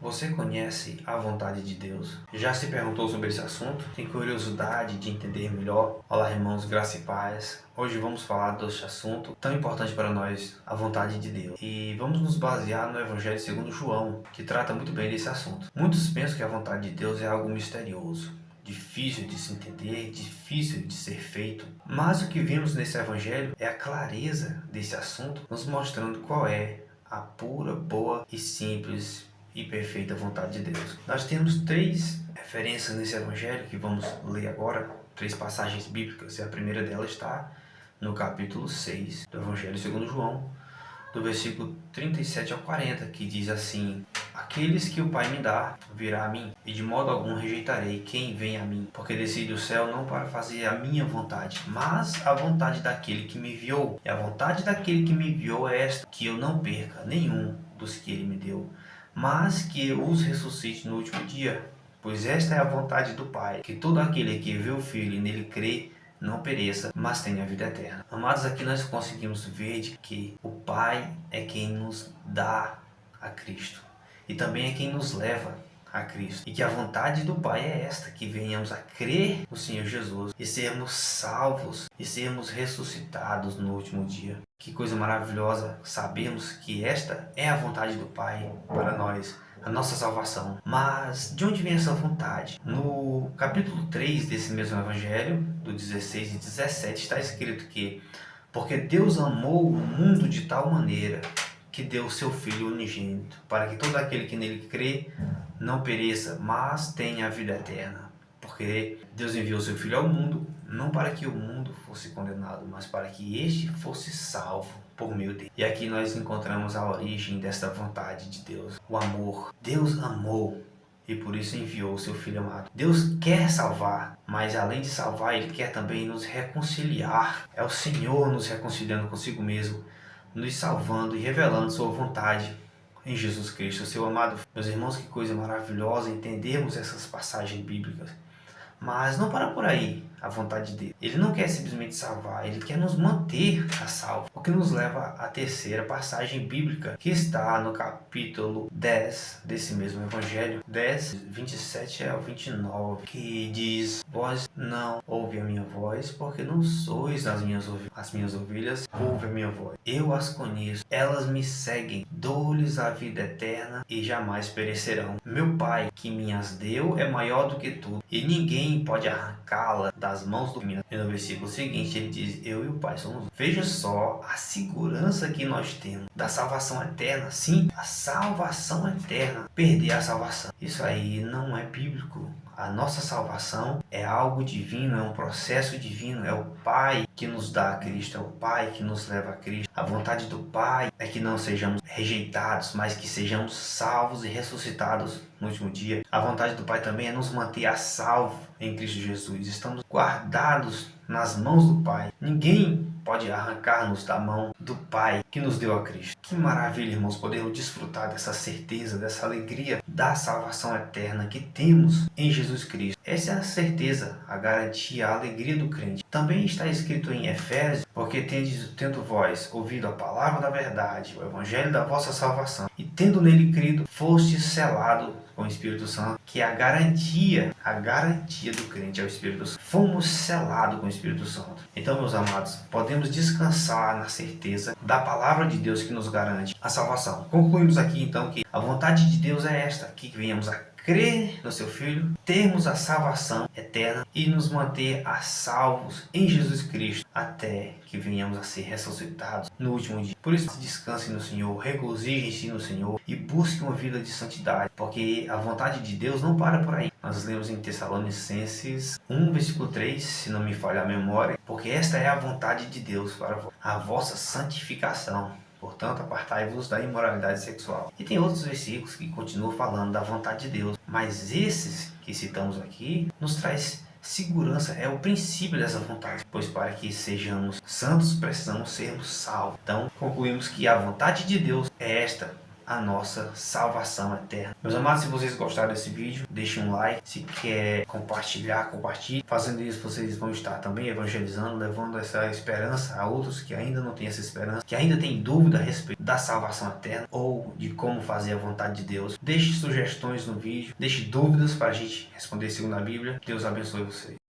Você conhece a vontade de Deus? Já se perguntou sobre esse assunto? Tem curiosidade de entender melhor? Olá, irmãos, graça e paz. Hoje vamos falar deste assunto tão importante para nós, a vontade de Deus. E vamos nos basear no Evangelho segundo João, que trata muito bem desse assunto. Muitos pensam que a vontade de Deus é algo misterioso, difícil de se entender, difícil de ser feito. Mas o que vemos nesse Evangelho é a clareza desse assunto, nos mostrando qual é a pura, boa e simples e perfeita vontade de Deus. Nós temos três referências nesse Evangelho que vamos ler agora, três passagens bíblicas, e a primeira delas está no capítulo 6 do Evangelho segundo João, do versículo 37 ao 40, que diz assim: Aqueles que o Pai me dá, virá a mim, e de modo algum rejeitarei quem vem a mim, porque desci do céu não para fazer a minha vontade, mas a vontade daquele que me enviou. E a vontade daquele que me enviou é esta, que eu não perca nenhum dos que ele me deu, mas que eu os ressuscite no último dia. Pois esta é a vontade do Pai, que todo aquele que vê o Filho e nele crê, não pereça, mas tenha a vida eterna. Amados, aqui nós conseguimos ver de que o Pai é quem nos dá a Cristo e também é quem nos leva a Cristo. E que a vontade do Pai é esta, que venhamos a crer no Senhor Jesus e sermos salvos e sermos ressuscitados no último dia. Que coisa maravilhosa sabermos que esta é a vontade do Pai para nós, a nossa salvação. Mas de onde vem essa vontade? No capítulo 3 desse mesmo Evangelho, do 16 e 17, está escrito que porque Deus amou o mundo de tal maneira que deu o seu Filho unigênito, para que todo aquele que nele crê não pereça, mas tenha a vida eterna. Porque Deus enviou o seu Filho ao mundo, não para que o mundo fosse condenado, mas para que este fosse salvo por meio dele. E aqui nós encontramos a origem desta vontade de Deus, o amor. Deus amou e por isso enviou o seu Filho amado. Deus quer salvar, mas além de salvar, Ele quer também nos reconciliar. É o Senhor nos reconciliando consigo mesmo, nos salvando e revelando sua vontade em Jesus Cristo, seu amado. Meus irmãos, que coisa maravilhosa entendermos essas passagens bíblicas. Mas não para por aí a vontade dele. Ele não quer simplesmente salvar, ele quer nos manter a salvo. O que nos leva à terceira passagem bíblica, que está no capítulo 10 desse mesmo Evangelho, 10, 27 ao 29, que diz: Vós não ouve a minha voz, porque não sois as minhas ovelhas ouvem a minha voz. Eu as conheço, elas me seguem, dou-lhes a vida eterna e jamais perecerão. Meu Pai, que me as deu, é maior do que tudo, e ninguém pode arrancá-la das mãos do menino. E no versículo seguinte ele diz: eu e o Pai somos um. Veja só a segurança que nós temos da salvação eterna. Sim, a salvação eterna. Perder a salvação, isso aí não é bíblico. A nossa salvação é algo divino, é um processo divino, é o Pai que nos dá a Cristo, é o Pai que nos leva a Cristo. A vontade do Pai é que não sejamos rejeitados, mas que sejamos salvos e ressuscitados no último dia. A vontade do Pai também é nos manter a salvo em Cristo Jesus. Estamos guardados nas mãos do Pai. Ninguém pode arrancar-nos da mão do Pai que nos deu a Cristo. Que maravilha, irmãos, podermos desfrutar dessa certeza, dessa alegria da salvação eterna que temos em Jesus Cristo. Essa é a certeza, a garantia, a alegria do crente. Também está escrito em Efésios: porque tendo vós ouvido a palavra da verdade, o evangelho da vossa salvação, e tendo nele crido, foste selado com o Espírito Santo, que é a garantia do crente é o Espírito Santo. Fomos selados com o Espírito Santo. Então, meus amados, podemos descansar na certeza da palavra de Deus que nos garante a salvação. Concluímos aqui então que a vontade de Deus é esta, que venhamos a crer no seu Filho, termos a salvação eterna e nos manter a salvos em Jesus Cristo até que venhamos a ser ressuscitados no último dia. Por isso, descansem no Senhor, regozijem-se no Senhor e busquem uma vida de santidade, porque a vontade de Deus não para por aí. Nós lemos em Tessalonicenses 1, versículo 3, se não me falha a memória, porque esta é a vontade de Deus para a vossa santificação. Portanto, apartai-vos da imoralidade sexual. E tem outros versículos que continuam falando da vontade de Deus. Mas esses que citamos aqui nos traz segurança, é o princípio dessa vontade. Pois para que sejamos santos, precisamos sermos salvos. Então, concluímos que a vontade de Deus é esta, a nossa salvação eterna. Meus amados, se vocês gostaram desse vídeo, deixem um like. Se quer compartilhar, compartilhe. Fazendo isso, vocês vão estar também evangelizando, levando essa esperança a outros que ainda não têm essa esperança, que ainda têm dúvida a respeito da salvação eterna ou de como fazer a vontade de Deus. Deixe sugestões no vídeo, deixe dúvidas para a gente responder segundo a Bíblia. Deus abençoe vocês.